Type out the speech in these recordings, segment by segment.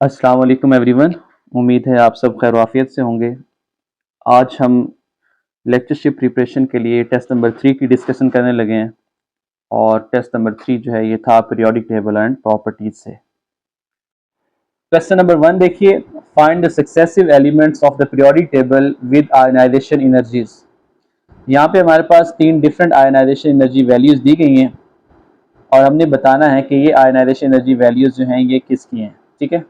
अस्सलाम वालेकुम एवरीवन। उम्मीद है आप सब खैर आफियत से होंगे। आज हम लेक्चरशिप प्रिपरेशन के लिए टेस्ट नंबर 3 की डिस्कशन करने लगे हैं और टेस्ट नंबर 3 जो है ये था पीरियोडिक टेबल एंड प्रॉपर्टीज से। क्वेश्चन नंबर 1 देखिए, find the successive elements of the periodic table with ionization energies. यहाँ पे हमारे पास 3 डिफरेंट आयनाइजेशन एनर्जी वैल्यूज दी गई हैं और हमने बताना है कि ये आयनाइजेशन एनर्जी वैल्यूज जो हैं ये किसकी हैं। ठीक है,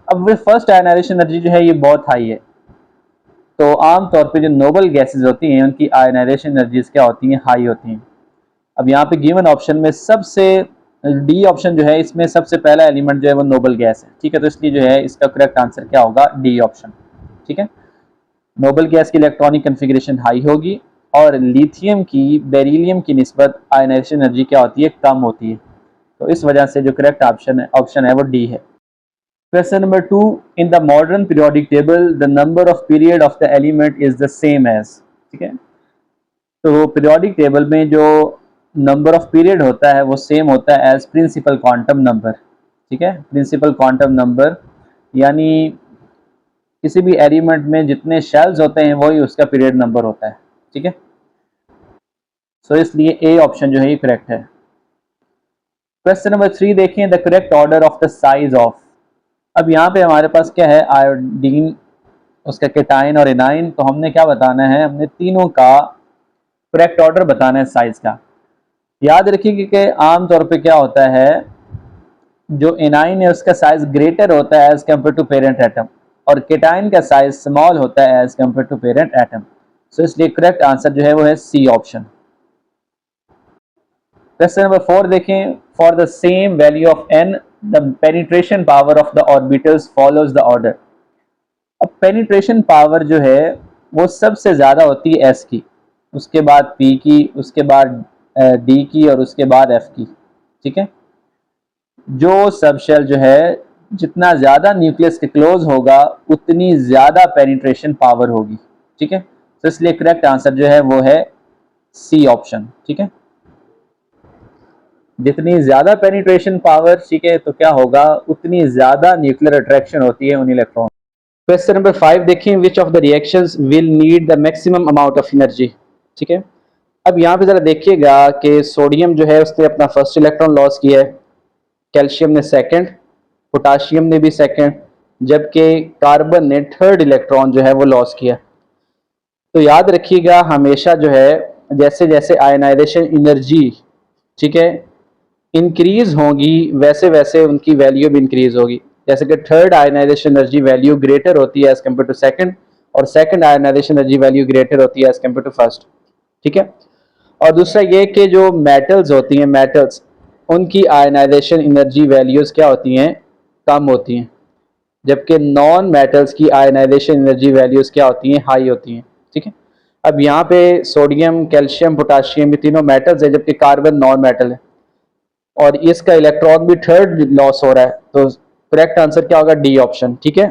अब वे फर्स्ट आयनाइजेशन एनर्जी जो है ये बहुत हाई है, तो आमतौर पे जो नोबल गैसेज होती हैं उनकी आयनाइजेशन एनर्जीज क्या होती हैं, हाई होती हैं। अब यहाँ पे गिवन ऑप्शन में सबसे डी ऑप्शन जो है इसमें सबसे पहला एलिमेंट जो है वो नोबल गैस है। ठीक है, तो इसलिए जो है इसका करेक्ट आंसर क्या होगा, डी ऑप्शन। ठीक है, नोबल गैस की इलेक्ट्रॉनिक कन्फिग्रेशन हाई होगी और लिथियम की बेरिलियम की निस्बत आयनाइजेशन एनर्जी क्या होती है, कम होती है। तो इस वजह से जो करेक्ट ऑप्शन है वो डी है। Question number 2. In the modern periodic table, the number of period of the element is the same as. ठीक है, तो पीरियोडिक टेबल में जो नंबर ऑफ पीरियड होता है वो सेम होता है एज प्रिंसिपल क्वांटम नंबर। ठीक है, प्रिंसिपल क्वांटम नंबर यानी किसी भी एलिमेंट में जितने शेल्स होते हैं वही उसका पीरियड नंबर होता है। ठीक है, सो इसलिए ए ऑप्शन जो है ये करेक्ट है। क्वेश्चन नंबर 3 देखें, the correct order of the size of. अब यहाँ पे हमारे पास क्या है, आयोडीन, उसका केटाइन और एनाइन। तो हमने क्या बताना है, हमने तीनों का करेक्ट ऑर्डर बताना है साइज का। याद रखिए कि आमतौर पे क्या होता है, जो एनाइन है उसका साइज ग्रेटर होता है as compare to parent atom और केटाइन का साइज स्मॉल होता है as compare to parent atom. So इसलिए करेक्ट आंसर जो है वो है सी ऑप्शन। क्वेश्चन नंबर 4 देखें, for the same value of n the penetration power of the orbitals follows the order. अब पेनिट्रेशन पावर जो है वो सबसे ज़्यादा होती है एस की, उसके बाद पी की, उसके बाद डी की और उसके बाद एफ की। ठीक है, जो सब शेल जो है जितना ज़्यादा न्यूक्लियस के क्लोज होगा उतनी ज़्यादा पेनिट्रेशन पावर होगी। ठीक है, तो इसलिए करेक्ट आंसर जो है वो है सी ऑप्शन। ठीक है, जितनी ज़्यादा पेनिट्रेशन पावर, ठीक है, तो क्या होगा, उतनी ज़्यादा न्यूक्लियर अट्रैक्शन होती है उन इलेक्ट्रॉन। क्वेश्चन नंबर 5 देखें, which of the reactions will need the maximum amount of energy. ठीक है, अब यहाँ पे ज़रा देखिएगा कि सोडियम जो है उसने अपना फर्स्ट इलेक्ट्रॉन लॉस किया है, कैल्शियम ने सेकंड, पोटाशियम ने भी सेकंड, जबकि कार्बन ने थर्ड इलेक्ट्रॉन जो है वो लॉस किया। तो याद रखिएगा हमेशा जो है जैसे जैसे आयनाइजेशन एनर्जी, ठीक है, इंक्रीज होगी वैसे वैसे उनकी वैल्यू भी इंक्रीज होगी। जैसे कि third ionization energy value greater होती है एज कम्पेयर टू सेकंड और second ionization energy value greater होती है एज कम्पेयर टू फर्स्ट। ठीक है, और दूसरा ये कि जो मेटल्स होती हैं, मेटल्स, उनकी आयनाइजेशन एनर्जी वैल्यूज क्या होती हैं, कम होती हैं, जबकि नॉन मेटल्स की आयनाइजेशन एनर्जी वैल्यूज क्या होती हैं, हाई होती हैं। ठीक है, अब यहाँ पे सोडियम, कैल्शियम, पोटाशियम ये तीनों मेटल्स है जबकि कार्बन नॉन मेटल है और इसका इलेक्ट्रॉन भी थर्ड लॉस हो रहा है। तो करेक्ट आंसर क्या होगा, डी ऑप्शन। ठीक है,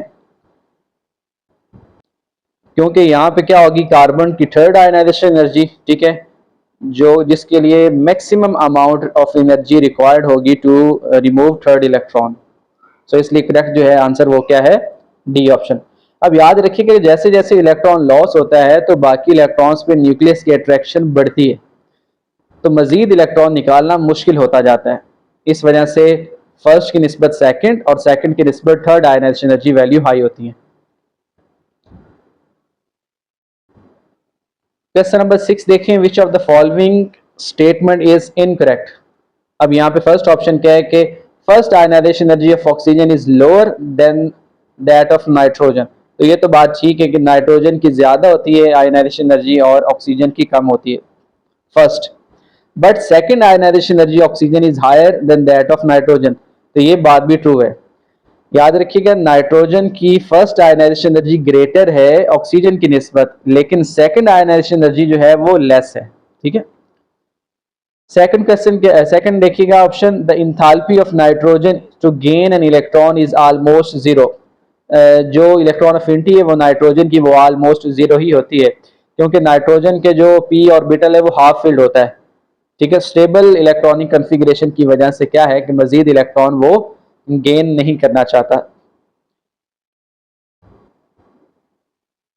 क्योंकि यहाँ पे क्या होगी, कार्बन की थर्ड आयनाइजेशन एनर्जी, ठीक है, जो जिसके लिए maximum amount of energy required होगी टू रिमूव थर्ड इलेक्ट्रॉन। सो इसलिए करेक्ट जो है आंसर वो क्या है, डी ऑप्शन। अब याद रखिए कि जैसे जैसे इलेक्ट्रॉन लॉस होता है तो बाकी इलेक्ट्रॉन्स पे न्यूक्लियस की अट्रैक्शन बढ़ती है, तो मजीद इलेक्ट्रॉन निकालना मुश्किल होता जाता है। इस वजह से फर्स्ट की निस्बत सेकंड और सेकंड की निस्बत third ionization energy value high होती है। क्वेश्चन नंबर 6 देखें, which of the following statement is incorrect. अब यहाँ पे फर्स्ट ऑप्शन क्या है कि first ionization energy of oxygen is lower than that of nitrogen. तो ये तो बात ठीक है कि नाइट्रोजन की ज्यादा होती है आयनाइजेशन एनर्जी और ऑक्सीजन की कम होती है first, but second ionization energy oxygen is higher than that of nitrogen. तो ये बात भी ट्रू है। याद रखिएगा नाइट्रोजन की फर्स्ट आयनाइजेशन एनर्जी ग्रेटर है ऑक्सीजन की निस्बत, लेकिन सेकंड आयनाइजेशन एनर्जी जो है वो लेस है। ठीक है, सेकंड क्वेश्चन के सेकंड देखिएगा option, the enthalpy of nitrogen to gain an electron is almost zero. जो इलेक्ट्रॉन अफिनिटी है वो नाइट्रोजन की वो ऑलमोस्ट जीरो ही होती है, क्योंकि नाइट्रोजन के जो पी ऑर्बिटल है वो हाफ फिल्ड होता है। ठीक है, स्टेबल इलेक्ट्रॉनिक कन्फिग्रेशन की वजह से क्या है कि मजीद इलेक्ट्रॉन वो गेन नहीं करना चाहता।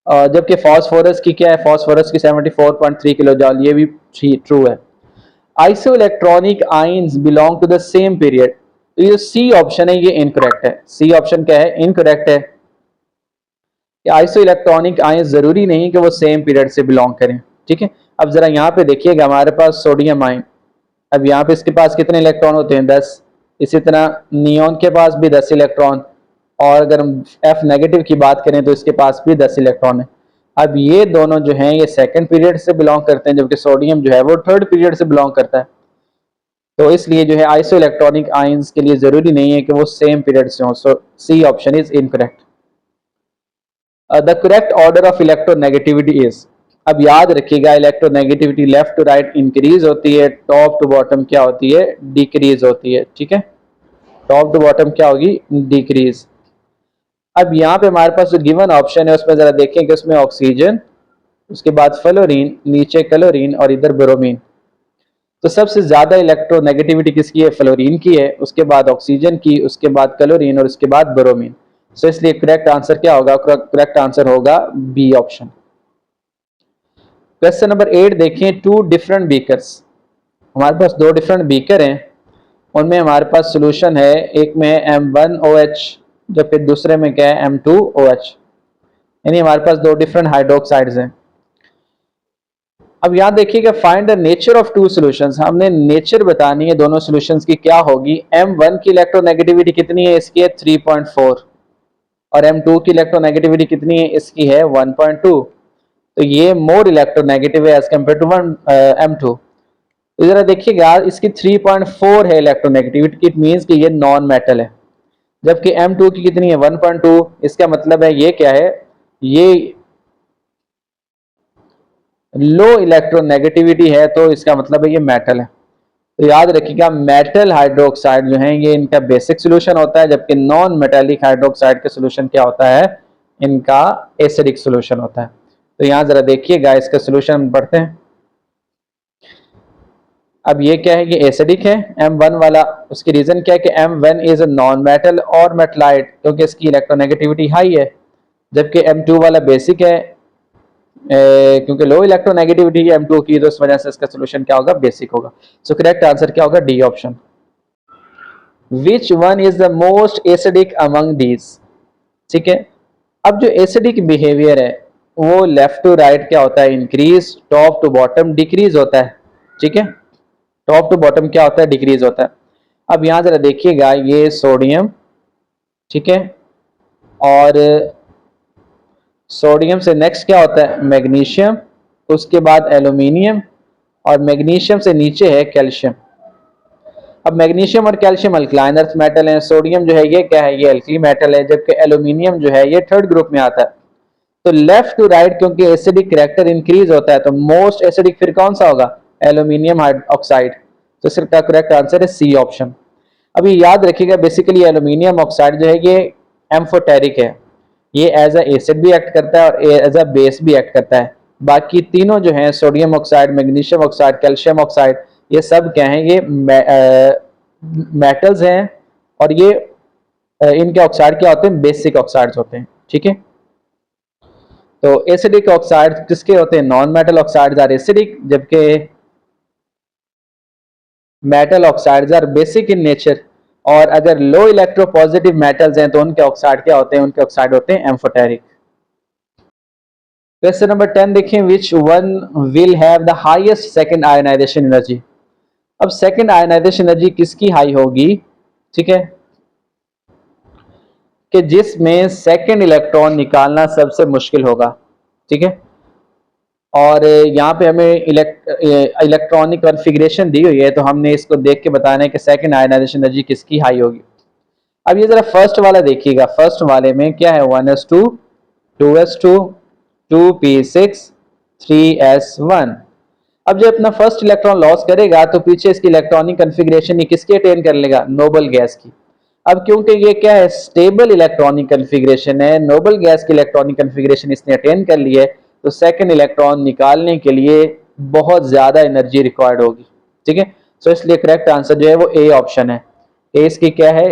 जबकि फास्फोरस की क्या है, फास्फोरस की 74.3 किलो जॉल, ये भी ट्रू है। Isoelectronic ions belong to the same period, तो ये सी ऑप्शन है, ये इनकरेक्ट है। सी ऑप्शन क्या है, इनकरेक्ट है। आइसो इलेक्ट्रॉनिक आयंस जरूरी नहीं कि वो सेम पीरियड से बिलोंग करें, ठीक है। अब जरा यहाँ पे देखिएगा, हमारे पास सोडियम आयन, अब यहाँ पे इसके पास कितने इलेक्ट्रॉन होते हैं, 10। इसी तरह नियोन के पास भी 10 इलेक्ट्रॉन, और अगर हम एफ नेगेटिव की बात करें तो इसके पास भी 10 इलेक्ट्रॉन है। अब ये दोनों जो हैं ये सेकंड पीरियड से बिलोंग करते हैं, जबकि सोडियम जो है वो थर्ड पीरियड से बिलोंग करता है। तो इसलिए जो है आइसो इलेक्ट्रॉनिक आयंस के लिए जरूरी नहीं है कि वो सेम पीरियड से हों। So C option is incorrect. The correct order of electronegativity is, अब याद रखिएगा electronegativity left to right increase होती है, टॉप टू बॉटम क्या होती है, डिक्रीज होती है, ठीक है। टॉप टू बॉटम क्या होगी, डिक्रीज। अब यहाँ पे हमारे पास जो गिवन ऑप्शन है उसमें जरा देखें कि उसमें ऑक्सीजन, उसके बाद फ्लोरीन, नीचे क्लोरीन और इधर ब्रोमीन। तो सबसे ज्यादा इलेक्ट्रोनेगेटिविटी किसकी है, फ्लोरीन की है, उसके बाद ऑक्सीजन की, उसके बाद क्लोरीन और उसके बाद ब्रोमीन। सो इसलिए करेक्ट आंसर क्या होगा, करेक्ट आंसर होगा बी ऑप्शन। क्वेश्चन नंबर 8 देखें, टू डिफरेंट बीकर्स, हमारे पास दो डिफरेंट बीकर हैं, उनमें हमारे पास सोल्यूशन है, एक में M1OH जबकि दूसरे में क्या है, M2OH, यानी हमारे पास दो डिफरेंट हाइड्रोक्साइड्स हैं। अब यहाँ देखिएगा, find the nature of two solutions, हमने नेचर बतानी है दोनों सॉल्यूशंस की क्या होगी। M1 की इलेक्ट्रोनेगेटिविटी कितनी है, इसकी है 3.4, और M2 की इलेक्ट्रोनेगेटिविटी कितनी है, इसकी है 1.2। तो ये मोर इलेक्ट्रोनेगेटिव है एज कम्पेयर टू M2। तो जरा देखिएगा, इसकी 3.4 है इलेक्ट्रोनेगेटिविटी, इट मीन्स कि ये नॉन मेटल है, जबकि M2 की कितनी है, 1.2। इसका मतलब है ये क्या है, ये लो इलेक्ट्रोनेगेटिविटी है, तो इसका मतलब है ये मेटल है। तो याद रखिएगा, मेटल हाइड्रोक्साइड जो है ये इनका बेसिक सोल्यूशन होता है, जबकि नॉन मेटेलिक हाइड्रोक्साइड का सोल्यूशन क्या होता है, इनका एसिडिक सोल्यूशन होता है। तो यहाँ जरा देखिएगा, इसका सोल्यूशन पढ़ते हैं। अब ये क्या है, ये एसिडिक है M1 वाला, उसकी रीजन क्या है कि M1 is a non metal और मेटलाइट, क्योंकि इसकी इलेक्ट्रोनेगेटिविटी हाई है, जबकि M2 वाला बेसिक है, क्योंकि लो इलेक्ट्रोनेगेटिविटी है M2 की, तो इस वजह से इसका सोल्यूशन क्या होगा, बेसिक होगा। सो करेक्ट आंसर क्या होगा, D option. Which one is the most acidic among these, ठीक है। अब जो एसिडिक बिहेवियर है वो लेफ्ट टू राइट क्या होता है, increase, top to bottom decrease होता है, ठीक है। टॉप टू बॉटम क्या होता है, डिक्रीज होता है। अब यहां जरा देखिएगा, ये सोडियम, ठीक है, और सोडियम से नेक्स्ट क्या होता है, मैग्नीशियम, उसके बाद एल्यूमिनियम, और मैग्नीशियम से नीचे है कैल्शियम। अब मैग्नीशियम और कैल्शियम अल्कलाइन अर्थ मेटल हैं, सोडियम जो है ये क्या है, ये अल्कली मेटल है, जबकि एल्यूमिनियम जो है ये थर्ड ग्रुप में आता है। तो लेफ्ट टू राइट क्योंकि एसिडिक कैरेक्टर इंक्रीज होता है, तो मोस्ट एसिडिक फिर कौन सा होगा, एल्यूमिनियम ऑक्साइड। तो इसका करेक्ट आंसर है सी ऑप्शन। अभी याद रखिएगा, बेसिकली एल्यूमिनियम ऑक्साइड जो है ये एम्फोटेरिक है, ये एज अ एसिड भी एक्ट करता है और एज अ बेस भी एक्ट करता है। बाकी तीनों जो हैं, sodium oxide, magnesium oxide, calcium oxide, ये सब क्या हैं, ये मेटल्स हैं, और ये इनके ऑक्साइड क्या होते हैं, बेसिक ऑक्साइड्स होते हैं, ठीक है। तो एसिडिक ऑक्साइड किसके होते हैं, non metal oxides are acidic, जबकि metal oxides are basic in nature. और अगर लो इलेक्ट्रोपॉजिटिव मेटल्स हैं तो उनके ऑक्साइड क्या होते हैं, उनके ऑक्साइड होते हैं एम्फोटेरिक। क्वेश्चन नंबर 10 देखें, which one will have the highest second ionization energy. अब सेकंड आयनाइजेशन एनर्जी किसकी हाई होगी, ठीक है, कि जिसमें सेकंड इलेक्ट्रॉन निकालना सबसे मुश्किल होगा, ठीक है। और यहाँ पे हमें इलेक्ट्रॉनिक कॉन्फ़िगरेशन दी हुई है, तो हमने इसको देख के बताना है कि सेकंड आयनाइजेशन एनर्जी किसकी हाई होगी। अब ये जरा फर्स्ट वाला देखिएगा, फर्स्ट वाले में क्या है, 1s2 2s2 2p6 3s1। अब जब अपना फर्स्ट इलेक्ट्रॉन लॉस करेगा तो पीछे इसकी इलेक्ट्रॉनिक कॉन्फ़िगरेशन ये किसकी अटेन कर लेगा, नोबल गैस की। अब क्योंकि ये क्या है, स्टेबल इलेक्ट्रॉनिक कॉन्फ़िगरेशन है, नोबल गैस की इलेक्ट्रॉनिक कॉन्फ़िगरेशन इसने अटेन कर ली है, तो सेकंड इलेक्ट्रॉन निकालने के लिए बहुत ज्यादा एनर्जी रिक्वायर्ड होगी, ठीक है। सो इसलिए करेक्ट आंसर जो है वो ए ऑप्शन है। ए इसकी क्या है,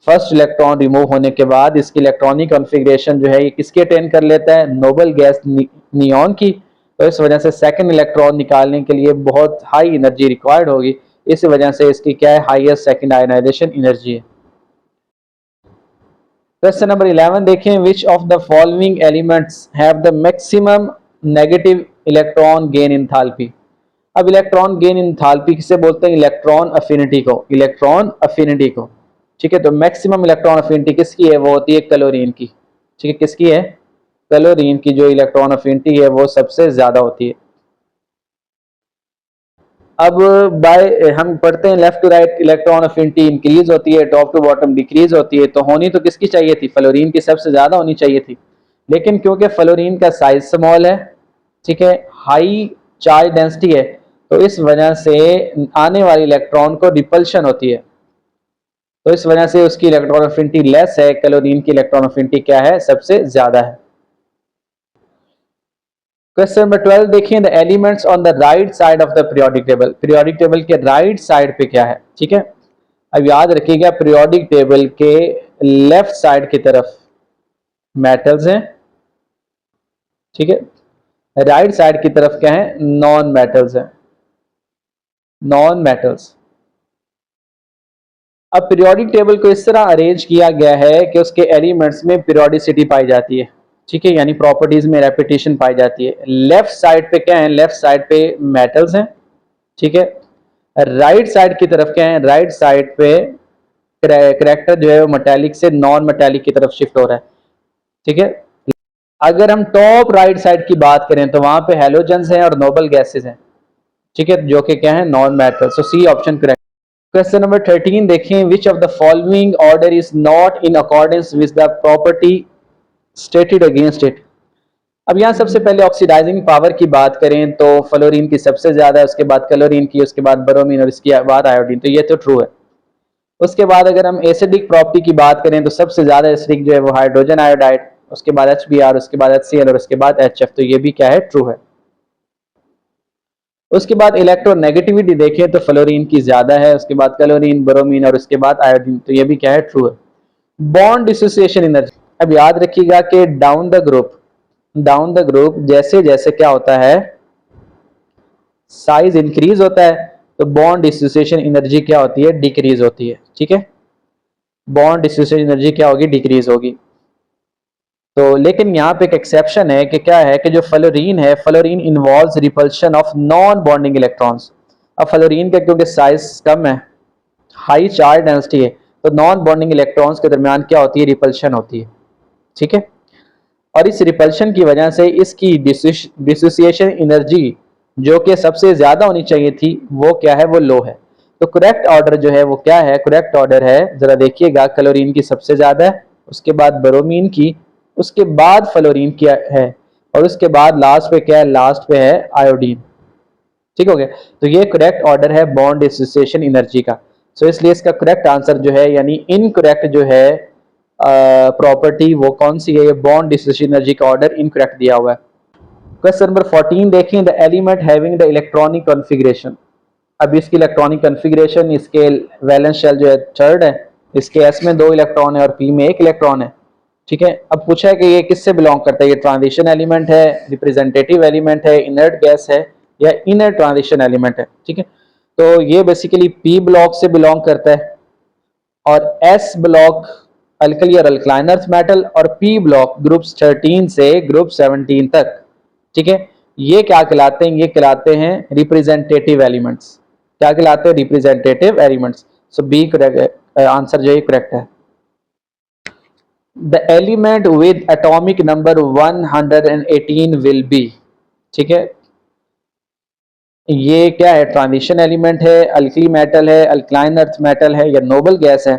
फर्स्ट इलेक्ट्रॉन रिमूव होने के बाद इसकी इलेक्ट्रॉनिक कॉन्फ़िगरेशन जो है ये किसके अटेन कर लेता है, नोबल गैस नियॉन की। तो इस वजह से सेकंड इलेक्ट्रॉन निकालने के लिए बहुत हाई एनर्जी रिक्वायर्ड होगी, इस वजह से इसकी क्या है, हाईएस्ट सेकंड आयनाइजेशन एनर्जी है। क्वेश्चन नंबर 11 देखें, which of the following elements have the maximum negative electron gain enthalpy. अब इलेक्ट्रॉन गेन इंथैल्पी किसे बोलते हैं, इलेक्ट्रॉन अफिनिटी को, इलेक्ट्रॉन अफिनिटी को। ठीक है, तो मैक्सिमम इलेक्ट्रॉन अफिनिटी किसकी है, वो होती है क्लोरीन की। ठीक है, किसकी है, क्लोरीन की जो इलेक्ट्रॉन अफिनिटी है वो सबसे ज्यादा होती है। अब बाय हम पढ़ते हैं left to right electron affinity increase होती है, टॉप टू बॉटम डिक्रीज होती है। तो होनी तो किसकी चाहिए थी, फ्लोरीन की सबसे ज्यादा होनी चाहिए थी, लेकिन क्योंकि फ्लोरीन का साइज स्मॉल है, ठीक है, हाई चार्ज डेंसिटी है, तो इस वजह से आने वाले इलेक्ट्रॉन को रिपल्शन होती है, तो इस वजह से उसकी इलेक्ट्रॉन अफिनिटी लेस है, क्लोरीन की इलेक्ट्रॉन अफिनिटी क्या है, सबसे ज्यादा है। क्वेश्चन नंबर 12 देखिए, the elements on the right side of the periodic table. Periodic table के राइट साइड पे क्या है, ठीक है, अब याद रखिएगा पीरियोडिक टेबल के लेफ्ट साइड की तरफ मेटल्स हैं, ठीक है, राइट साइड की तरफ क्या है, नॉन मेटल्स हैं, नॉन मेटल्स। अब पीरियोडिक टेबल को इस तरह अरेंज किया गया है कि उसके एलिमेंट्स में पीरियोडिसिटी पाई जाती है, ठीक है, यानी प्रॉपर्टीज में रेपिटेशन पाई जाती है। लेफ्ट साइड पे क्या है, लेफ्ट साइड पे मेटल्स हैं, ठीक है, राइट साइड की तरफ क्या है, राइट साइड पे करैक्टर जो है वो मेटालिक से नॉन मेटालिक की तरफ शिफ्ट हो रहा है, ठीक है। अगर हम टॉप राइट साइड की बात करें तो वहां पे हेलोजन्स हैं और नोबल गैसेस हैं, ठीक है, जो कि क्या है, non metal. So C option correct. Question number 13 देखें, which of the following order is not in accordance with the property stated against it. अब यहाँ सबसे पहले ऑक्सीडाइजिंग पावर की बात करें तो फ्लोरीन की सबसे ज्यादा है, उसके बाद क्लोरीन की, उसके बाद ब्रोमीन और इसके बाद आयोडीन, तो ये तो ट्रू है। उसके बाद अगर हम एसिडिक प्रॉपर्टी की बात करें तो सबसे ज्यादा एसिडिक जो है वो हाइड्रोजन आयोडाइड, उसके बाद HBr, उसके बाद HCl और उसके बाद HF, तो ये भी क्या है, ट्रू है। उसके बाद इलेक्ट्रोनेगेटिविटी देखें तो फ्लोरीन की ज्यादा है, उसके बाद क्लोरीन, ब्रोमीन और उसके बाद आयोडीन, तो ये भी क्या है, ट्रू है। बॉन्ड डिसोसिएशन एनर्जी, अब याद रखिएगा कि डाउन द ग्रुप जैसे जैसे क्या होता है, साइज इंक्रीज होता है, तो बॉन्ड डिसोसिएशन एनर्जी क्या होती है, डिक्रीज होती है, ठीक है, बॉन्ड डिसोसिएशन एनर्जी क्या होगी, डिक्रीज होगी। तो लेकिन यहाँ पे एक एक्सेप्शन है कि क्या है कि जो फ्लोरीन है, fluorine involves repulsion of non bonding electrons. अब फ्लोरीन का क्योंकि साइज कम है, हाई चार्ज डेंसिटी है, तो नॉन बॉन्डिंग इलेक्ट्रॉन्स के दरमियान क्या होती है, रिपल्शन होती है, ठीक है, और इस रिपल्शन की वजह से इसकी डिसोसिएशन एनर्जी जो कि सबसे ज्यादा होनी चाहिए थी वो क्या है, वो लो है। तो करेक्ट ऑर्डर जो है वो क्या है, करेक्ट ऑर्डर है, जरा देखिएगा, क्लोरीन की सबसे ज्यादा है, उसके बाद ब्रोमीन की, उसके बाद फ्लोरीन की है, और उसके बाद लास्ट पे क्या है, लास्ट पे है आयोडीन, ठीक हो गया। तो ये करेक्ट ऑर्डर है बॉन्ड डिसोसिएशन एनर्जी का। सो इसलिए इसका करेक्ट आंसर जो है, यानी इनकरेक्ट जो है प्रॉपर्टी वो कौन सी है, ये बॉन्ड डिसोसिएशन एनर्जी का ऑर्डर इनकरेक्ट दिया हुआ है। क्वेश्चन नंबर 14 देखें, the element having the electronic configuration. अब इसकी इलेक्ट्रॉनिक कॉन्फ़िगरेशन, इसके वैलेंस शेल जो है थर्ड है, इसके S में 2 इलेक्ट्रॉन है और P में 1 इलेक्ट्रॉन है, ठीक है। अब पूछा है कि ये किससे बिलोंग करता है, ये ट्रांजिशन एलिमेंट है, रिप्रेजेंटेटिव एलिमेंट है, इनर्ट गैस है, या इनर ट्रांजिशन एलिमेंट है, ठीक है। तो ये बेसिकली P ब्लॉक से बिलोंग करता है, और S ब्लॉक अल्कली और अल्कलाइन अर्थ मेटल, और P ब्लॉक ग्रुप्स 13 से ग्रुप 17 तक, ठीक है, ये क्या कहलाते हैं, ये कहलाते हैं रिप्रेजेंटेटिव एलिमेंट्स। क्या कहलाते हैं, रिप्रेजेंटेटिव एलिमेंट्स। सो बी करेक्ट आंसर जो है करेक्ट है। The element with atomic number 118 will be, ठीक है, ये क्या है, ट्रांजिशन एलिमेंट है, अल्कली मेटल है, अल्कलाइन अर्थ मेटल है, या नोबल गैस है,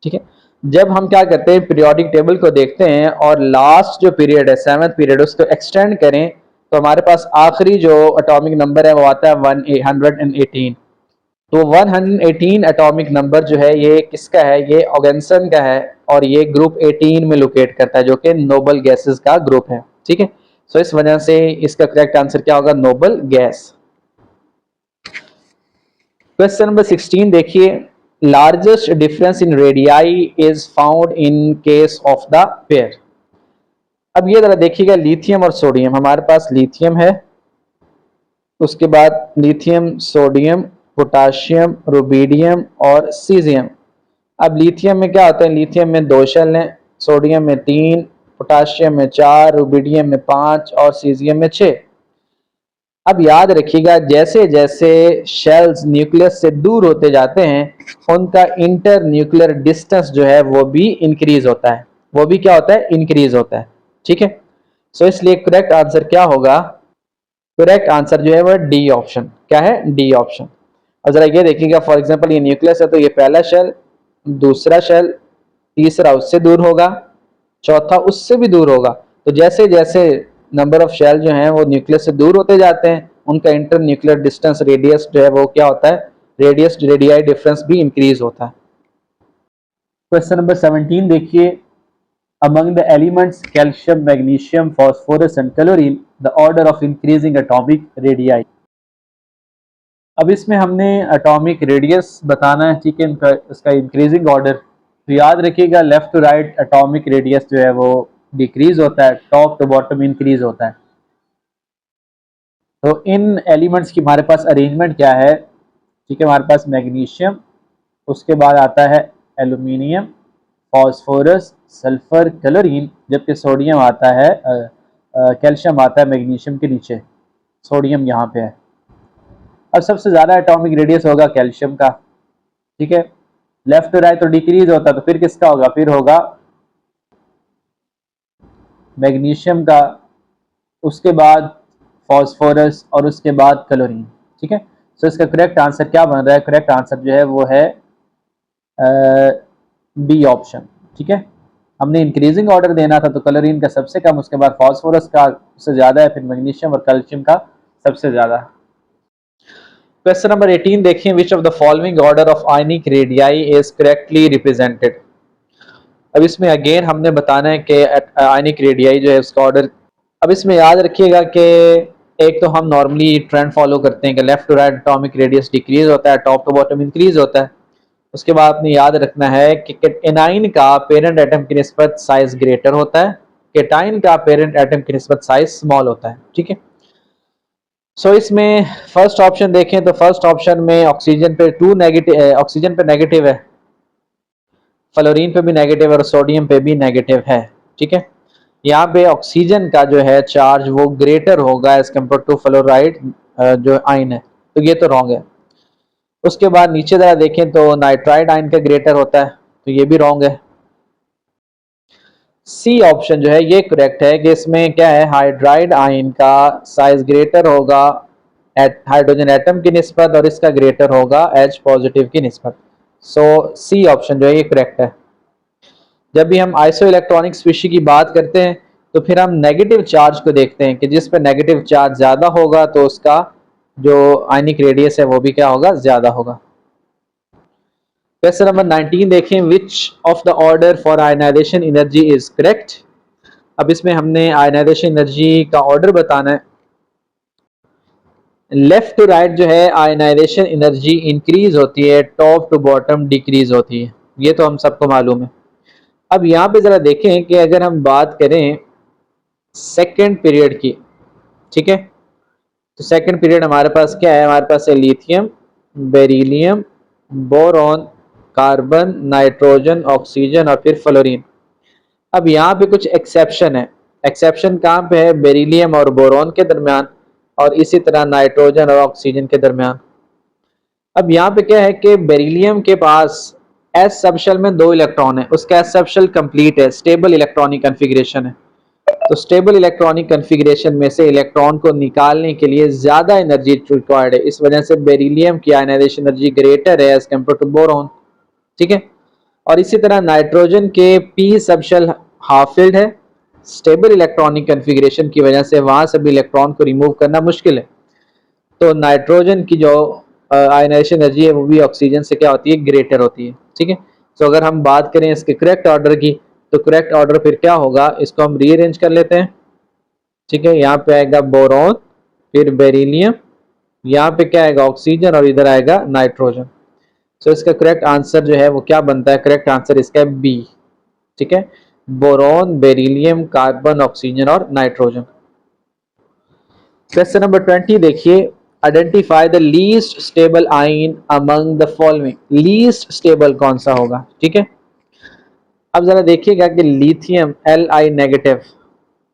ठीक है। जब हम क्या करते हैं, पीरियोडिक टेबल को देखते हैं और लास्ट जो पीरियड है, 7th पीरियड, उसको एक्सटेंड करें तो हमारे पास आखिरी जो एटॉमिक नंबर है वो आता है 118। तो 118 एटॉमिक नंबर जो है ये किसका है, ये ऑर्गेन्सन का है, और ये ग्रुप 18 में लोकेट करता है, जो कि नोबल गैसेस का ग्रुप है, ठीक है। सो इस वजह से इसका करेक्ट आंसर क्या होगा, नोबल गैस। क्वेश्चन नंबर 16 देखिए, largest difference in radii is found in case of the pair. अब ये जरा देखिएगा, लिथियम और सोडियम, हमारे पास लिथियम है, उसके बाद लिथियम, सोडियम, पोटाशियम, रुबिडियम और सीजियम। अब लिथियम में क्या होता है, लिथियम में 2 शेल हैं, सोडियम में 3, पोटाशियम में 4, रुबिडियम में 5 और सीजियम में 6। अब याद रखिएगा, जैसे जैसे शेल्स न्यूक्लियस से दूर होते जाते हैं उनका इंटर न्यूक्लियर डिस्टेंस जो है वो भी इंक्रीज होता है, वो भी क्या होता है, इंक्रीज होता है। ठीक है, सो इसलिए करेक्ट आंसर क्या होगा, करेक्ट आंसर जो है वो डी ऑप्शन। क्या है, डी ऑप्शन। अब जरा ये देखिएगा, फॉर एग्जांपल ये न्यूक्लियस है तो ये पहला शेल, दूसरा शेल, तीसरा उससे दूर होगा, चौथा उससे भी दूर होगा। तो जैसे जैसे नंबर ऑफ शेल जो हैं वो न्यूक्लियस से दूर होते जाते हैं उनका इंटर न्यूक्लियर डिस्टेंस, रेडियस जो है वो क्या होता है, रेडियस रेडियाई डिफरेंस भी इंक्रीज होता है। क्वेश्चन नंबर 17 देखिए, among the elements calcium, magnesium, phosphorus and chlorine, the order of increasing atomic radii। अब इसमें हमने एटॉमिक रेडियस बताना है, ठीक है, इनका इसका इंक्रीजिंग ऑर्डर। तो याद रखिएगा, left to right atomic radius जो है वो डिक्रीज होता है, टॉप टू बॉटम इंक्रीज होता है। तो इन एलिमेंट्स की हमारे पास अरेंजमेंट क्या है, ठीक है, हमारे पास मैग्नीशियम, उसके बाद आता है एल्यूमिनियम, फॉस्फोरस, सल्फर, क्लोरीन, जबकि सोडियम आता है, कैल्शियम आता है मैग्नीशियम के नीचे, सोडियम यहाँ पे है। अब सबसे ज़्यादा एटॉमिक रेडियस होगा कैल्शियम का, ठीक है, लेफ्ट टू राइट तो डिक्रीज होता है, तो फिर किसका होगा, फिर होगा मैग्नीशियम का, उसके बाद फॉस्फोरस और उसके बाद क्लोरीन। ठीक है, सो इसका करेक्ट आंसर क्या बन रहा है, करेक्ट आंसर जो है वो है बी ऑप्शन। ठीक है, हमने इंक्रीजिंग ऑर्डर देना था तो क्लोरीन का सबसे कम, उसके बाद फॉस्फोरस का सबसे ज़्यादा है, फिर मैग्नीशियम और कैल्शियम का सबसे ज़्यादा। क्वेश्चन नंबर 18 देखिए, विच of the following order of ionic radii is correctly represented. अब इसमें अगेन हमने बताना है कि आयनिक रेडियाई जो है उसका ऑर्डर। अब इसमें याद रखिएगा कि एक तो हम नॉर्मली ट्रेंड फॉलो करते हैं कि left to right atomic radius decrease होता है, टॉप टू बॉटम इंक्रीज होता है। उसके बाद आपने याद रखना है कि एनाइन का पेरेंट एटम की निस्बत साइज ग्रेटर होता है, केटाइन का पेरेंट एटम की निस्बत साइज स्मॉल होता है। ठीक है, सो इसमें फर्स्ट ऑप्शन देखें तो फर्स्ट ऑप्शन में ऑक्सीजन पे 2 नेगेटिव, ऑक्सीजन पे नेगेटिव है, फ्लोरीन पे भी नेगेटिव है और सोडियम पे भी नेगेटिव है। ठीक है, यहाँ पे ऑक्सीजन का जो है चार्ज वो ग्रेटर होगा एज कम्पेयर टू फ्लोराइड जो आयन है, तो ये तो रॉन्ग है। उसके बाद नीचे जरा देखें तो नाइट्राइड आयन का ग्रेटर होता है, तो ये भी रॉन्ग है। सी ऑप्शन जो है ये करेक्ट है कि इसमें क्या है, हाइड्राइड आयन का साइज ग्रेटर होगा हाइड्रोजन एटम की निस्बत और इसका ग्रेटर होगा H पॉजिटिव की निस्बत। सो सी ऑप्शन जो है ये करेक्ट है। जब भी हम आइसो इलेक्ट्रॉनिक स्पीशी की बात करते हैं तो फिर हम नेगेटिव चार्ज को देखते हैं कि जिस पर नेगेटिव चार्ज ज़्यादा होगा तो उसका जो आयनिक रेडियस है वो भी क्या होगा, ज़्यादा होगा। क्वेश्चन नंबर 19 देखें, which of the order for ionization energy is correct. अब इसमें हमने आयनाइजेशन एनर्जी का ऑर्डर बताना है। लेफ्ट टू राइट जो है आयनाइजेशन एनर्जी इंक्रीज होती है, टॉप टू बॉटम डिक्रीज होती है, ये तो हम सबको मालूम है। अब यहाँ पे जरा देखें कि अगर हम बात करें सेकेंड पीरियड की, ठीक है, तो सेकेंड पीरियड हमारे पास क्या है, हमारे पास है lithium, beryllium, boron, carbon, nitrogen, oxygen और फिर फ्लोरीन। अब यहाँ पे कुछ एक्सेप्शन है, एक्सेप्शन कहाँ पे है, बेरिलियम और बोरॉन के दरमियान और इसी तरह नाइट्रोजन और ऑक्सीजन के दरमियान। अब यहाँ पे क्या है कि बेरिलियम के पास एस सब शेल में 2 इलेक्ट्रॉन है, उसका एस सब शेल कंप्लीट है, स्टेबल इलेक्ट्रॉनिक कन्फिग्रेशन है। तो स्टेबल इलेक्ट्रॉनिक कन्फिग्रेशन में से इलेक्ट्रॉन को निकालने के लिए ज्यादा एनर्जी रिक्वायर्ड है, इस वजह से बेरिलियम की आयनाइजेशन एनर्जी ग्रेटर है एज कम्पेयर टू बोरॉन। ठीक है, और इसी तरह नाइट्रोजन के p sub shell half filled है, स्टेबल इलेक्ट्रॉनिक कन्फिग्रेशन की वजह से वहां से भी इलेक्ट्रॉन को रिमूव करना मुश्किल है। तो नाइट्रोजन की जो आयनाइजेशन एनर्जी है वो भी ऑक्सीजन से क्या होती है, ग्रेटर होती है। ठीक है, तो अगर हम बात करें इसके करेक्ट ऑर्डर की तो करेक्ट ऑर्डर फिर क्या होगा, इसको हम रीअरेंज कर लेते हैं। ठीक है, यहाँ पे आएगा बोरॉन, फिर बेरिलियम, यहाँ पे क्या आएगा ऑक्सीजन और इधर आएगा नाइट्रोजन। सो इसका करेक्ट आंसर जो है वो क्या बनता है? करेक्ट आंसर इसका है बी। ठीक है, बोरॉन, बेरिलियम, कार्बन, ऑक्सीजन और नाइट्रोजन। क्वेश्चन नंबर 20 देखिए, identify the least stable ion among the following. Least stable कौन सा होगा? ठीक है, अब जरा देखिएगा कि lithium Li negative,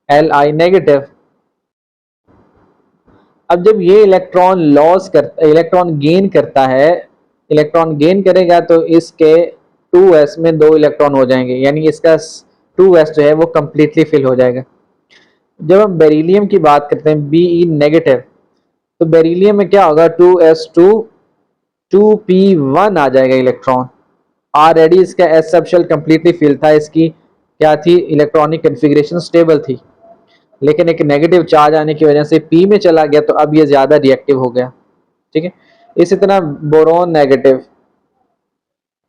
Li negative, अब जब ये इलेक्ट्रॉन गेन करता है, इलेक्ट्रॉन गेन करेगा तो इसके 2s में 2 इलेक्ट्रॉन हो जाएंगे, यानी इसका 2s जो है वो कंप्लीटली फिल हो जाएगा। जब हम बेरिलियम की बात करते हैं Be नेगेटिव, तो बेरिलियम में क्या होगा? 2s2 2p1 आ जाएगा इलेक्ट्रॉन। ऑलरेडी इसका s sub shell completely fill था, इसकी क्या थी? इलेक्ट्रॉनिक कन्फिग्रेशन स्टेबल थी, लेकिन एक नेगेटिव चार्ज आने की वजह से पी में चला गया तो अब ये ज्यादा रिएक्टिव हो गया। ठीक है, इसी तरह बोरोन नेगेटिव,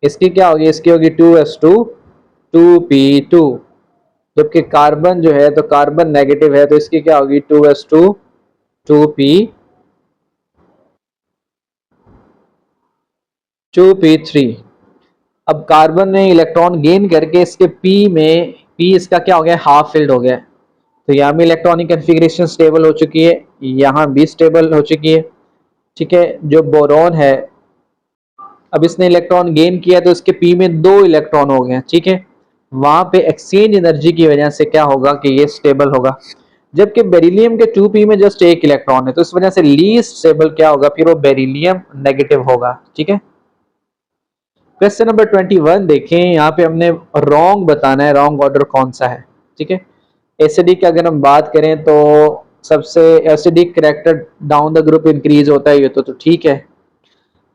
इसकी क्या होगी? इसकी होगी 2s2 2p2, जबकि कार्बन जो है तो कार्बन नेगेटिव है तो इसकी क्या होगी? 2s2 2p3। अब कार्बन ने इलेक्ट्रॉन गेन करके इसके पी इसका क्या हो गया? हाफ फिल्ड हो गया, तो यहाँ भी इलेक्ट्रॉनिक कन्फिग्रेशन स्टेबल हो चुकी है, यहाँ भी स्टेबल हो चुकी है। ठीक है, जो बोरॉन है, अब इसने इलेक्ट्रॉन गेन किया तो इसके पी में 2 इलेक्ट्रॉन हो गए। ठीक है, वहां पे एक्सचेंज एनर्जी की वजह से क्या होगा कि ये स्टेबल होगा, जबकि बेरिलियम के 2p में जस्ट 1 इलेक्ट्रॉन है, तो इस वजह से लीस्ट स्टेबल क्या होगा? फिर वो बेरिलियम नेगेटिव होगा। ठीक है, क्वेश्चन नंबर 21 देखें, यहाँ पे हमने रॉन्ग बताना है, रॉन्ग ऑर्डर कौन सा है। ठीक है, एसिडिक की अगर हम बात करें तो सबसे acidic character down the group increase होता है, ये तो ठीक है।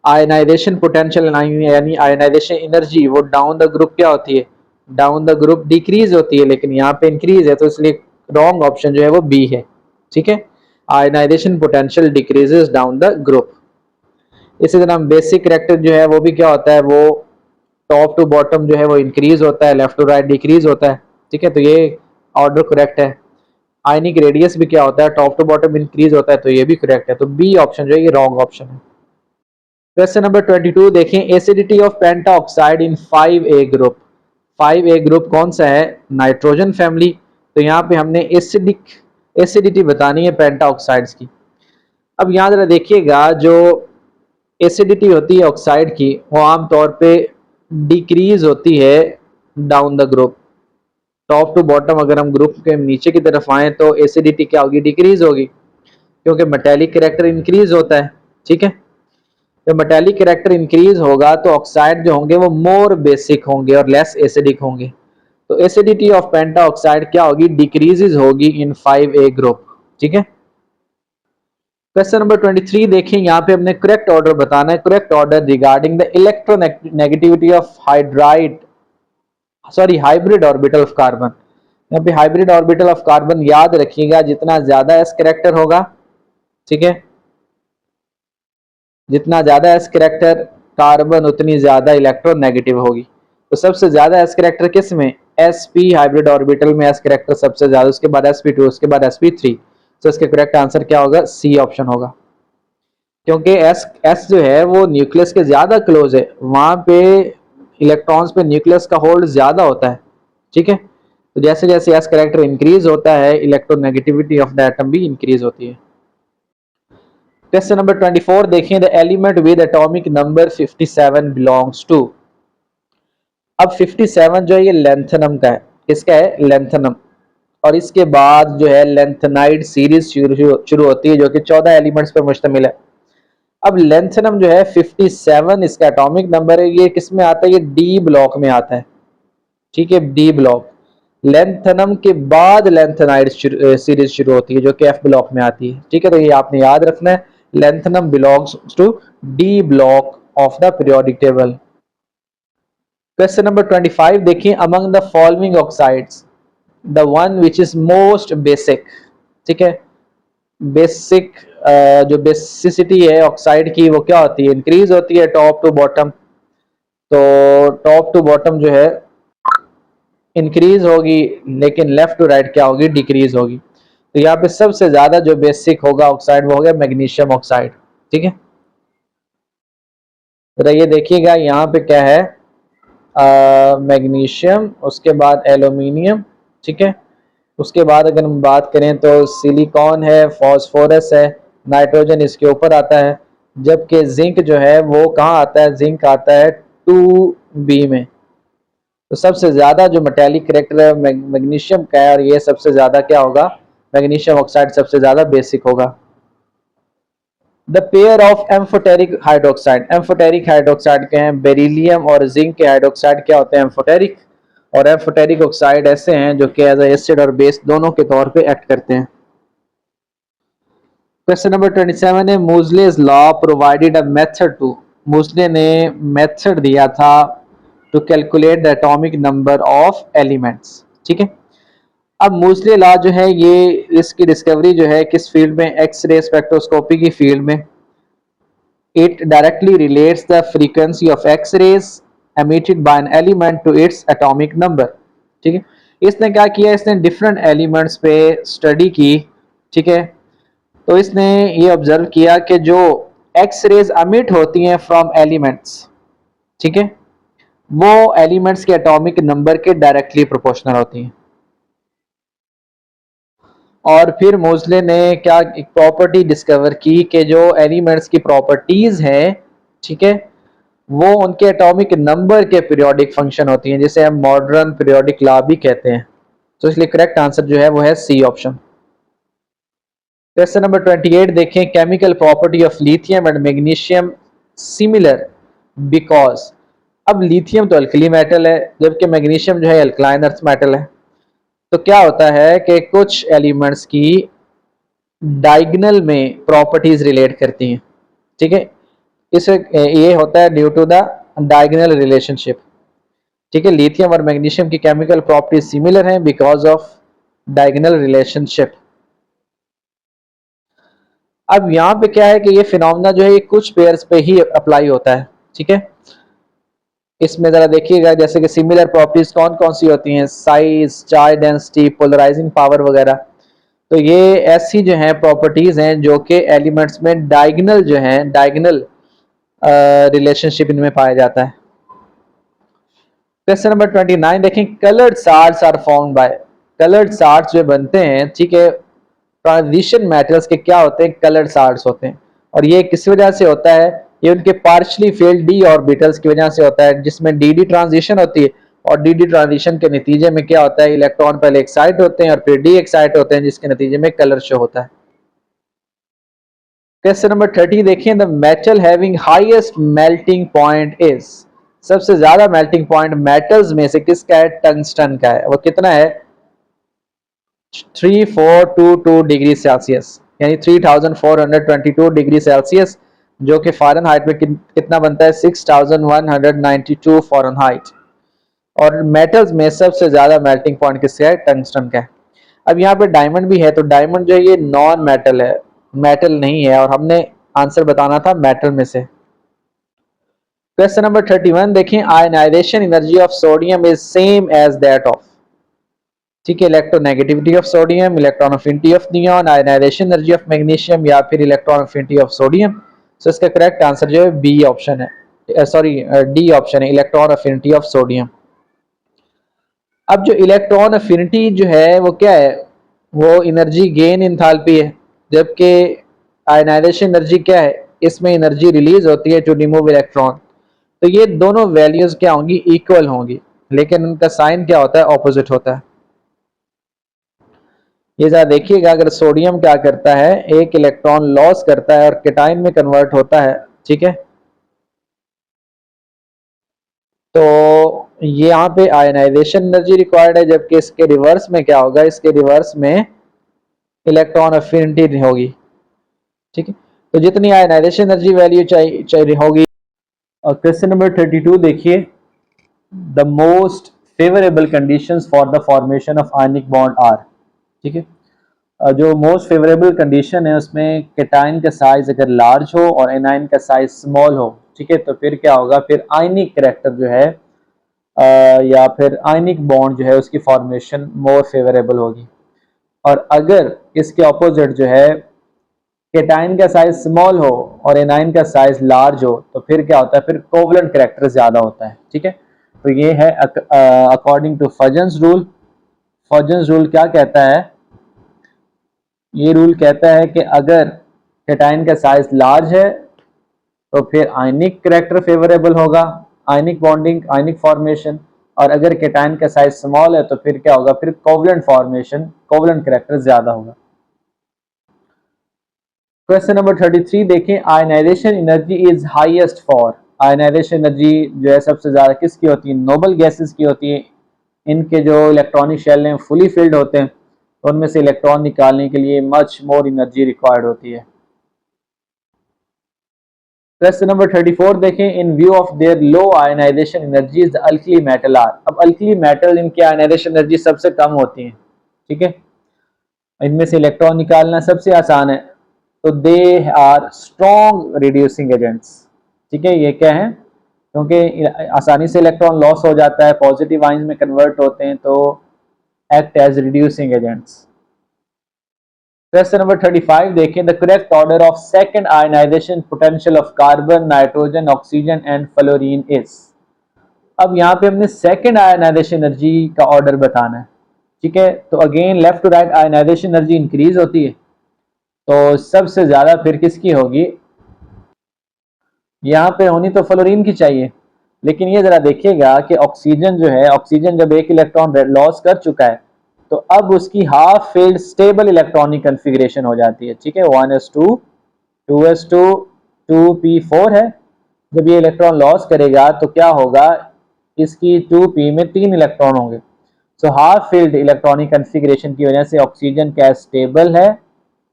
आयनाइजेशन पोटेंशियल यानी आयनाइजेशन एनर्जी वो डाउन द ग्रुप क्या होती है? डाउन द ग्रुप डिक्रीज होती है, लेकिन यहाँ पे इंक्रीज है, तो इसलिए रॉन्ग ऑप्शन जो है वो बी है। ठीक है, ionization potential decreases down the group. इसी तरह बेसिक करैक्टर जो है वो भी क्या होता है? वो टॉप टू बॉटम जो है वो इंक्रीज होता है, लेफ्ट टू राइट डिक्रीज होता है। ठीक है, तो ये ऑर्डर करेक्ट है। आयनिक रेडियस भी क्या होता है? टॉप टू बॉटम इंक्रीज होता है, तो ये भी करेक्ट है, तो बी ऑप्शन जो है ये रॉन्ग ऑप्शन है। क्वेश्चन नंबर 22 देखें, acidity of penta oxide in 5A group. 5A group कौन सा है? नाइट्रोजन फैमिली, तो यहाँ पे हमने एसिडिटी बतानी है पेंटा ऑक्साइड्स की। अब यहाँ जरा देखिएगा, जो एसिडिटी होती है ऑक्साइड की वो आमतौर पे डिक्रीज होती है down the group. Top to bottom अगर हम ग्रुप के नीचे की तरफ आए तो एसिडिटी क्या होगी? डिक्रीज होगी, क्योंकि मेटेलिक कैरेक्टर इंक्रीज होता है। ठीक है, जब मेटेलिक कैरेक्टर इंक्रीज होगा तो ऑक्साइड जो होंगे वो मोर बेसिक होंगे और लेस एसिडिक होंगे, तो एसिडिटी ऑफ पेंटा ऑक्साइड क्या होगी? डिक्रीजेज होगी इन 5A ग्रुप। ठीक है, क्वेश्चन नंबर 23 देखें, यहाँ पे हमने करेक्ट ऑर्डर बताना है, correct order regarding the electronegativity of hybrid orbital of carbon. यहाँ पे हाइब्रिड ऑर्बिटल ऑफ कार्बन याद रखिएगा, जितना ज्यादा एस कैरेक्टर होगा, ठीक है, जितना ज्यादा एस कैरेक्टर कार्बन उतनी ज्यादा इलेक्ट्रोनेगेटिव होगी। तो सबसे ज्यादा एस कैरेक्टर किस में? sp हाइब्रिड ऑर्बिटल में एस कैरेक्टर सबसे ज्यादा, उसके बाद sp2, उसके बाद sp3। तो इसका करेक्ट आंसर क्या होगा? सी ऑप्शन होगा, क्योंकि एस जो है वो न्यूक्लियस के ज्यादा क्लोज है, वहां पे इलेक्ट्रॉन्स पे न्यूक्लियस का होल्ड ज्यादा होता है। ठीक है, तो जैसे जैसे एस कैरेक्टर इंक्रीज होता है इलेक्ट्रोनेगेटिविटी ऑफ द एटम भी इंक्रीज होती है। क्वेश्चन नंबर 24 देखें, the element with atomic number 57 belongs to. अब 57 जो है ये लेंथनम का है, किसका है? लेंथनम, और इसके बाद जो है लेंथनाइड सीरीज शुरू होती है जो कि 14 एलिमेंट्स पर मुश्तमिल है। अब लेंथनम जो है 57 इसका एटॉमिक नंबर है, ये किस में आता है? ये डी ब्लॉक में आता है। ठीक है, डी ब्लॉक। लेंथनम के बाद लेंथनाइड सीरीज शुरू होती है जो कि एफ ब्लॉक में आती है। ठीक है, तो ये आपने याद रखना है, lanthanum belongs to d block of the periodic table. Question number 25 देखिए, among the following oxides the one which is most basic. ठीक है, बेसिक जो बेसिसिटी है ऑक्साइड की वो क्या होती है? इंक्रीज होती है टॉप टू बॉटम, तो टॉप टू बॉटम जो है इंक्रीज होगी, लेकिन लेफ्ट टू राइट क्या होगी? डिक्रीज होगी। तो यहाँ पे सबसे ज्यादा जो बेसिक होगा ऑक्साइड वो हो गया मैग्नीशियम ऑक्साइड। ठीक है, जरा ये देखिएगा यहाँ पे क्या है, मैग्नीशियम, उसके बाद एल्यूमिनियम, ठीक है। उसके बाद अगर हम बात करें तो सिलिकॉन है, फॉस्फोरस है, नाइट्रोजन इसके ऊपर आता है, जबकि जिंक जो है वो कहाँ आता है, जिंक आता है 2B में। तो सबसे ज़्यादा जो मेटेलिक करेक्टर है मैग्नीशियम का है, और ये सबसे ज़्यादा क्या होगा, मैग्नीशियम ऑक्साइड सबसे ज़्यादा बेसिक होगा। The pair of amphoteric hydroxide, amphoteric hydroxide के हैं बेरिलियम और जिंक के हाइड्रोक्साइड क्या होते हैं, एम्फोटेरिक। और एम्फोटेरिक ऑक्साइड ऐसे हैं जो कि एज एसिड और बेस दोनों के तौर पे एक्ट करते हैं। क्वेश्चन नंबर 27 है, Moseley's law provided a method to, Moseley ने मेथड दिया था to calculate the atomic number of elements, ठीक है। अब मूजले लॉ जो है ये, इसकी डिस्कवरी जो है किस फील्ड में, एक्सरे स्पेक्ट्रोस्कोपी की फील्ड में। It directly relates the frequency of X-rays emitted by an element to its atomic number, ठीक है। इसने क्या किया, इसने डिफरेंट एलिमेंट्स पे स्टडी की, ठीक है। तो इसने ये ऑब्जर्व किया कि जो एक्स रेज अमिट होती हैं फ्रॉम एलिमेंट्स, ठीक है, वो एलिमेंट्स के एटॉमिक नंबर के डायरेक्टली प्रोपोर्शनल होती हैं। और फिर मोजले ने क्या एक प्रॉपर्टी डिस्कवर की कि जो एलिमेंट्स की प्रॉपर्टीज हैं, ठीक है, वो उनके एटॉमिक नंबर के पीरियोडिक फंक्शन होती हैं, जिसे हम मॉडर्न पीरियोडिक लॉ भी कहते हैं। तो इसलिए करेक्ट आंसर जो है वो है सी ऑप्शन। क्वेश्चन नंबर 28 देखें, chemical property of lithium and magnesium similar because, अब लिथियम तो अल्कली मेटल है जबकि मैग्नीशियम जो है अल्कलाइन अर्थ मेटल है। तो क्या होता है कि कुछ एलिमेंट्स की डायगोनल में प्रॉपर्टीज रिलेट करती हैं, ठीक है। इस ये होता है due to the diagonal relationship, ठीक है। लिथियम और मैग्नीशियम की केमिकल प्रॉपर्टीज सिमिलर हैं बिकॉज ऑफ डायगोनल रिलेशनशिप। अब यहाँ पे क्या है कि ये फिनोमेना जो है ये कुछ पेयर्स पे ही अप्लाई होता है, ठीक है। इसमें जरा देखिएगा जैसे कि सिमिलर प्रॉपर्टीज कौन कौन सी होती हैं, size, charge density, polarizing power वगैरह। तो ये ऐसी जो है प्रॉपर्टीज हैं जो कि एलिमेंट्स में डायगोनल जो है, डायगोनल रिलेशनशिप इनमें पाया जाता है। क्वेश्चन नंबर 29 देखें, coloured salts are formed by, coloured salts जो बनते हैं, ठीक है, ट्रांजिशन मेटल्स के क्या होते हैं, कलर्ड साल्ट्स होते हैं। और ये किस वजह से होता है, ये उनके पार्शली फेल्ड डी ऑर्बिटल्स की वजह से होता है, जिसमें डी डी ट्रांजिशन होती है। और डी डी ट्रांजिशन के नतीजे में क्या होता है, इलेक्ट्रॉन पहले एक्साइट होते हैं और फिर डी एक्साइट होते हैं, जिसके नतीजे में कलर शो होता है। क्वेश्चन नंबर 30 देखें, the metal having highest melting point is, सबसे ज्यादा मेल्टिंग पॉइंट मेटल्स में से किसका है, टंगस्टन का है। वो कितना है, 3422 डिग्री सेल्सियस, यानी 3422 डिग्री सेल्सियस, जो कि फ़ारेनहाइट में कितना बनता है, 6192 फ़ारेनहाइट। और मेटल्स में सबसे ज्यादा मेल्टिंग पॉइंट किसका है, टंगस्टन का है। अब यहाँ पे डायमंड भी है, तो डायमंड जो है ये नॉन मेटल है, मेटल नहीं है, और हमने आंसर बताना था मेटल में से। क्वेश्चन नंबर 31 देखें, ionization energy of sodium is same as that of, ठीक है, electronegativity of sodium, electron affinity of neon, ionization energy of magnesium, या फिर electron affinity of sodium. So इसका करेक्ट आंसर जो है बी ऑप्शन है, sorry D option है, electron affinity of sodium. अब जो इलेक्ट्रॉन अफिनिटी जो है वो क्या है, वो एनर्जी गेन इंथैल्पी है, जबकि आयनाइजेशन एनर्जी क्या है, इसमें एनर्जी रिलीज होती है टू रिमूव इलेक्ट्रॉन। तो ये दोनों वैल्यूज क्या होंगी, इक्वल होंगी, लेकिन उनका साइन क्या होता है, ऑपोजिट होता है। ये जरा देखिएगा, अगर सोडियम क्या करता है, एक इलेक्ट्रॉन लॉस करता है और केटाइन में कन्वर्ट होता है, ठीक है, तो ये यहाँ पे आयनाइजेशन एनर्जी रिक्वायर्ड है, जबकि इसके रिवर्स में क्या होगा, इसके रिवर्स में इलेक्ट्रॉन अफिनिटी होगी, ठीक है। तो जितनी आयनाइजेशन एनर्जी वैल्यू चाहिए होगी। और क्वेश्चन नंबर 32 देखिए, the most favourable conditions for the formation of ionic bond are, ठीक है। जो मोस्ट फेवरेबल कंडीशन है उसमें केटाइन का साइज अगर लार्ज हो और एनाइन का साइज स्मॉल हो, ठीक है, तो फिर क्या होगा, फिर आयनिक करेक्टर जो है या फिर आयनिक बॉन्ड जो है उसकी फॉर्मेशन मोर फेवरेबल होगी। और अगर इसके ऑपोजिट जो है केटाइन का साइज स्मॉल हो और एनाइन का साइज लार्ज हो तो फिर क्या होता है, फिर कोवलेंट कैरेक्टर ज्यादा होता है। ठीक है, तो ये है अकॉर्डिंग टू फजन्स रूल। फजन्स रूल क्या कहता है, ये रूल कहता है कि अगर केटाइन का साइज लार्ज है तो फिर आयनिक कैरेक्टर फेवरेबल होगा, आयनिक बॉन्डिंग, आयनिक फॉर्मेशन। और अगर केटाइन का साइज स्मॉल है तो फिर क्या होगा, फिर कोवलेंट फॉर्मेशन, कोवलेंट कैरेक्टर ज्यादा होगा। क्वेश्चन नंबर 33 देखें, ionization energy is highest for. Ionization energy जो है सबसे ज्यादा किसकी होती है, नोबल गैसेस की होती है। इनके जो इलेक्ट्रॉनिक शेल हैं फुली फिल्ड होते हैं, तो उनमें से इलेक्ट्रॉन निकालने के लिए मच मोर एनर्जी रिक्वायर्ड होती है। क्वेश्चन नंबर 34 देखें, in view of their low ionization energies alkali metal are. अब अल्कली मेटल इनकी आयनाइजेशन एनर्जी सबसे कम होती है। ठीक है, इनमें से इलेक्ट्रॉन निकालना सबसे आसान है, तो they are strong reducing agents. ठीक है, ये क्या है, क्योंकि आसानी से इलेक्ट्रॉन लॉस हो जाता है, पॉजिटिव आयंस में कन्वर्ट होते हैं, तो act as reducing agents. Question number 35 देखें, the correct order of second ionization potential of carbon, nitrogen, oxygen and fluorine is. अब यहाँ पे हमने सेकंड आयनाइजेशन एनर्जी का ऑर्डर बताना है। ठीक है, तो again left to right ionization energy increase होती है, तो सबसे ज्यादा फिर किसकी होगी, यहाँ पे होनी तो फ्लोरीन की चाहिए। लेकिन ये जरा देखिएगा कि ऑक्सीजन जो है, ऑक्सीजन जब एक इलेक्ट्रॉन लॉस कर चुका है तो अब उसकी half field stable electronic configuration हो जाती है। ठीक है, 1s2 2s2 2p4 है। जब ये इलेक्ट्रॉन लॉस करेगा तो क्या होगा, इसकी 2p में 3 इलेक्ट्रॉन होंगे। So half field electronic configuration की वजह से ऑक्सीजन क्या स्टेबल है,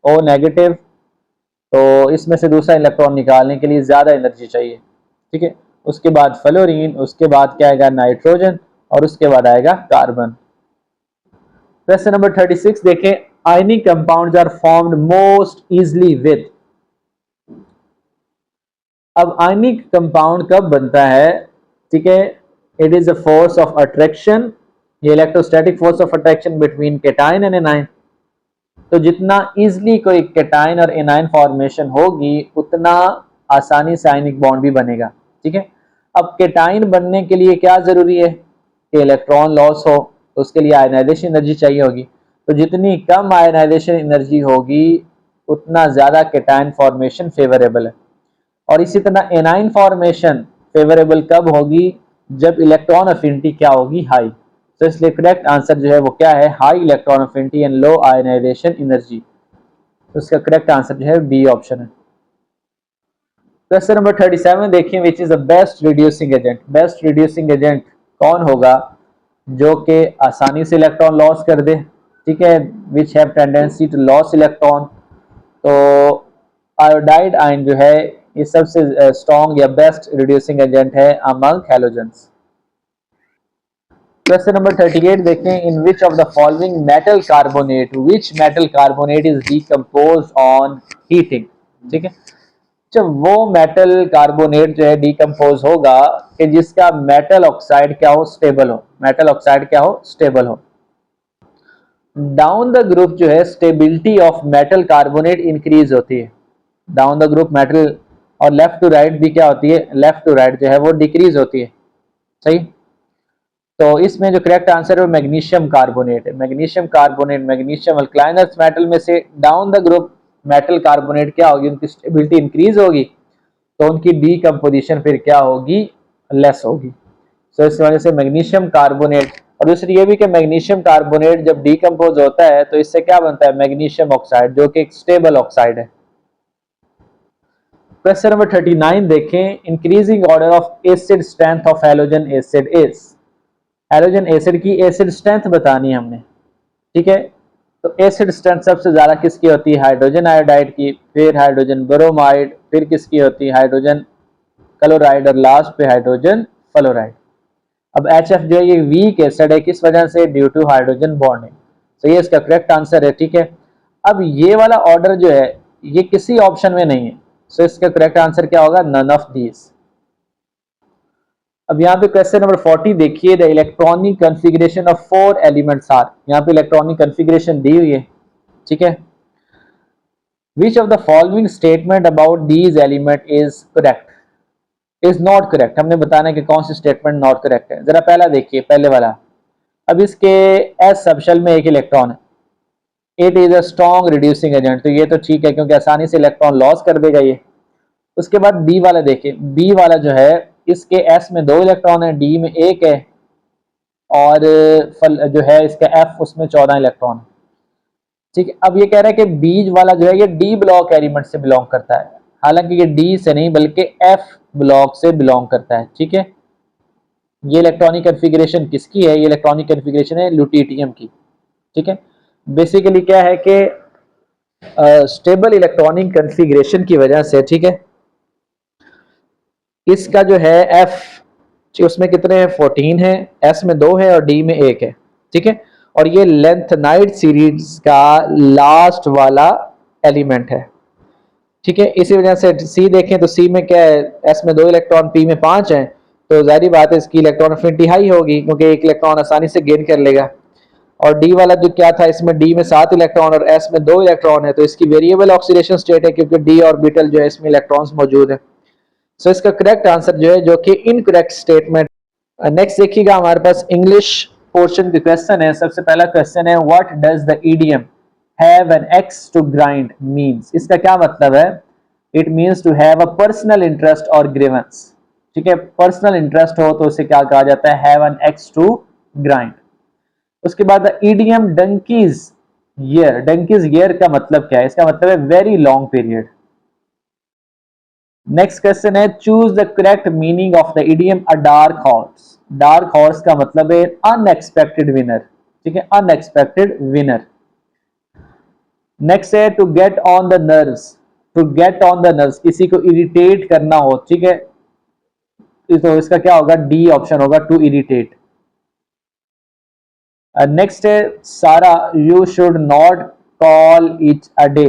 ओ नेगेटिव, तो इसमें से दूसरा इलेक्ट्रॉन निकालने के लिए ज़्यादा एनर्जी चाहिए। ठीक है, उसके बाद फ्लोरीन, उसके बाद क्या आएगा नाइट्रोजन, और उसके बाद आएगा कार्बन। क्वेश्चन नंबर 36 देखें, ionic compounds are formed most easily with. अब आयनिक कंपाउंड कब बनता है, ठीक है, it is a force of attraction, ये electrostatic force of attraction between cation and anion. तो जितना इजली कोई केटाइन और एनाइन फॉर्मेशन होगी उतना आसानी से आयनिक बॉन्ड भी बनेगा। ठीक है, अब केटाइन बनने के लिए क्या जरूरी है कि इलेक्ट्रॉन लॉस हो, तो उसके लिए आयनाइजेशन एनर्जी चाहिए होगी। तो जितनी कम आयनाइजेशन एनर्जी होगी उतना ज्यादा केटाइन फॉर्मेशन फेवरेबल है। और इसी तरह एनाइन फॉर्मेशन फेवरेबल कब होगी, जब इलेक्ट्रॉन अफिनिटी क्या होगी, हाई। तो इसलिए करेक्ट आंसर जो है वो क्या है, high electron affinity and low ionization energy. तो इसका करेक्ट आंसर जो है बी ऑप्शन है। क्वेश्चन नंबर 37 देखिए, which is the best reducing agent. Best reducing agent कौन होगा जो कि आसानी से इलेक्ट्रॉन लॉस कर दे। ठीक है, which have tendency to loss electron. तो आयोडाइड आयन जो है ये सबसे स्ट्रॉन्ग या बेस्ट रिड्यूसिंग एजेंट है अमंग हैलोजेंस। क्वेश्चन नंबर 38 देखें, in which of the following metal carbonate, which metal carbonate is decompose on heating. ठीक है, जब वो मेटल कार्बोनेट जो है डीकम्पोज होगा कि जिसका मेटल ऑक्साइड क्या हो, स्टेबल हो, मेटल ऑक्साइड क्या हो, स्टेबल हो। डाउन द ग्रुप जो है stability of metal carbonate increase होती है, डाउन द ग्रुप मेटल, और लेफ्ट टू राइट भी क्या होती है, लेफ्ट टू राइट जो है वो डिक्रीज होती है। सही, तो इसमें जो करेक्ट आंसर है वो मैग्नीशियम कार्बोनेट है। मैग्नीशियम कार्बोनेट, मैग्नीशियम अल्कलाइनस मेटल में से down the group metal carbonate क्या होगी, उनकी स्टेबिलिटी इंक्रीज होगी, तो उनकी डीकम्पोजिशन फिर क्या होगी, लेस होगी। तो इस वजह से मैग्नीशियम कार्बोनेट, और दूसरी ये भी कि मैग्नीशियम कार्बोनेट जब डीकम्पोज होता है तो इससे क्या बनता है, मैग्नीशियम ऑक्साइड, जो कि एक स्टेबल ऑक्साइड है। क्वेश्चन नंबर 39 देखें, increasing order of acid strength of halogen acid is. Halogen acid की एसिड स्ट्रेंथ बतानी है हमने। ठीक है, तो एसिड स्ट्रेंथ सबसे ज्यादा किसकी होती है, हाइड्रोजन आयोडाइड की, फिर हाइड्रोजन ब्रोमाइड, फिर किसकी होती है, हाइड्रोजन क्लोराइड, और लास्ट पे हाइड्रोजन फ्लोराइड। अब HF जो है ये वीक एसिड है, किस वजह से, ड्यू टू हाइड्रोजन बॉन्डिंग। तो ये इसका करेक्ट आंसर है। ठीक है, अब ये वाला ऑर्डर जो है ये किसी ऑप्शन में नहीं है, सो इसका करेक्ट आंसर क्या होगा, नन ऑफ दीज। अब यहाँ पे क्वेश्चन नंबर 40 देखिए, the electronic configuration of 4 elements are. यहाँ पे इलेक्ट्रॉनिक कॉन्फ़िगरेशन दी हुई है। ठीक है, which of the following statement about these element is correct, is not correct. हमने बताना है कि कौन सी स्टेटमेंट नॉट करेक्ट है। जरा पहला देखिए, पहले वाला। अब इसके एस सबशेल में एक इलेक्ट्रॉन है, it is a strong reducing agent, तो ये तो ठीक है क्योंकि आसानी से इलेक्ट्रॉन लॉस कर देगा ये। उसके बाद बी वाला देखिए, बी वाला जो है इसके एस में 2 इलेक्ट्रॉन है, डी में 1 है, और जो है इसका एफ उसमें 14 इलेक्ट्रॉन है। ठीक है, अब ये कह रहा है कि बीज वाला जो है ये डी ब्लॉक एलिमेंट से बिलोंग करता है, हालांकि ये डी से नहीं बल्कि एफ ब्लॉक से बिलोंग करता है। ठीक है, ये इलेक्ट्रॉनिक कन्फिगरेशन किसकी है? ये इलेक्ट्रॉनिक कन्फिगरेशन है ल्यूटियम की। ठीक है, बेसिकली क्या है कि स्टेबल इलेक्ट्रॉनिक कन्फिगरेशन की वजह से, ठीक है, इसका जो है एफ उसमें कितने हैं? 14 है, एस में 2 है और डी में 1 है। ठीक है, और ये लेंथनाइड सीरीज का लास्ट वाला एलिमेंट है। ठीक है, इसी वजह से सी देखें तो सी में क्या है? एस में 2 इलेक्ट्रॉन, पी में 5 हैं, तो जाहिर बात है इसकी इलेक्ट्रॉन एफिनिटी हाई होगी क्योंकि एक इलेक्ट्रॉन आसानी से गेन कर लेगा। और डी वाला जो क्या था, इसमें डी में 7 इलेक्ट्रॉन और एस में 2 इलेक्ट्रॉन है, तो इसकी वेरिएबल ऑक्सीडेशन स्टेट है क्योंकि डी ऑर्बिटल जो है इसमें इलेक्ट्रॉन्स मौजूद है। सो इसका करेक्ट आंसर जो है, जो कि इनकरेक्ट स्टेटमेंट। नेक्स्ट देखिएगा, हमारे पास इंग्लिश पोर्शन के क्वेश्चन है। सबसे पहला क्वेश्चन है, what does the idiom have an axe to grind means? इसका क्या मतलब है? It means to have a personal interest और ग्रीवेंस। ठीक है, पर्सनल इंटरेस्ट हो तो उसे क्या कहा जाता है? Have an axe to grind. उसके बाद the idiom donkey's year, donkey's year का मतलब क्या है? इसका मतलब है very long period. Next question है, choose the correct meaning of the idiom a dark horse. Dark horse का मतलब है अनएक्सपेक्टेड विनर। ठीक है, अनएक्सपेक्टेड विनर। नेक्स्ट है, to get on the nerves. To get on the nerves, किसी को irritate करना हो। ठीक है, तो इसका क्या होगा? डी ऑप्शन होगा, टू इरिटेट। नेक्स्ट है, सारा, you should not call it a day.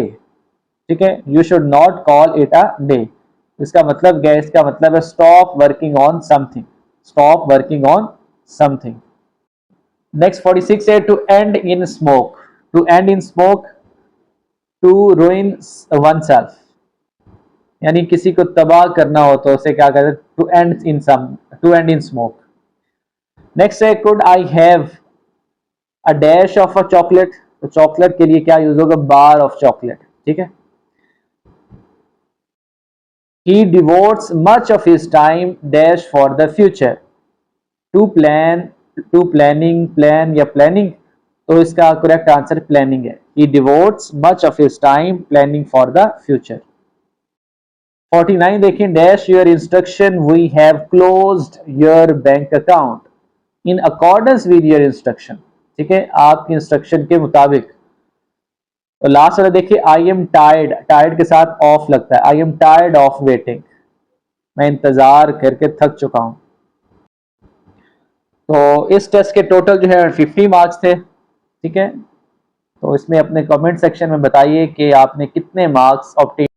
ठीक है, you should not call it a day. इसका मतलब क्या है? इसका मतलब है stop working on something, stop working on something. Next 46 है, to end in smoke. To end in smoke, to ruin oneself, यानी किसी को तबाह करना हो तो उसे क्या कहते हैं? To end in some, to end in smoke. Next है, could I have a dash of a chocolate. तो चॉकलेट के लिए क्या यूज होगा? Bar of chocolate. ठीक है, he devotes much of his time dash for the future। To plan, to planning, plan या planning, तो इसका करेक्ट आंसर प्लानिंग है। he devotes much of his time planning for the future। 49 देखें, dash your instruction we have closed your bank account in accordance with your instruction. ठीक है, आपकी instruction के मुताबिक। तो लास्ट वाला देखिए, आई एम टायर्ड, टायर्ड के साथ ऑफ लगता है, I am tired of waiting, मैं इंतजार करके थक चुका हूं। तो इस टेस्ट के टोटल जो है 50 मार्क्स थे। ठीक है, तो इसमें अपने कमेंट सेक्शन में बताइए कि आपने कितने मार्क्स ऑब्टेन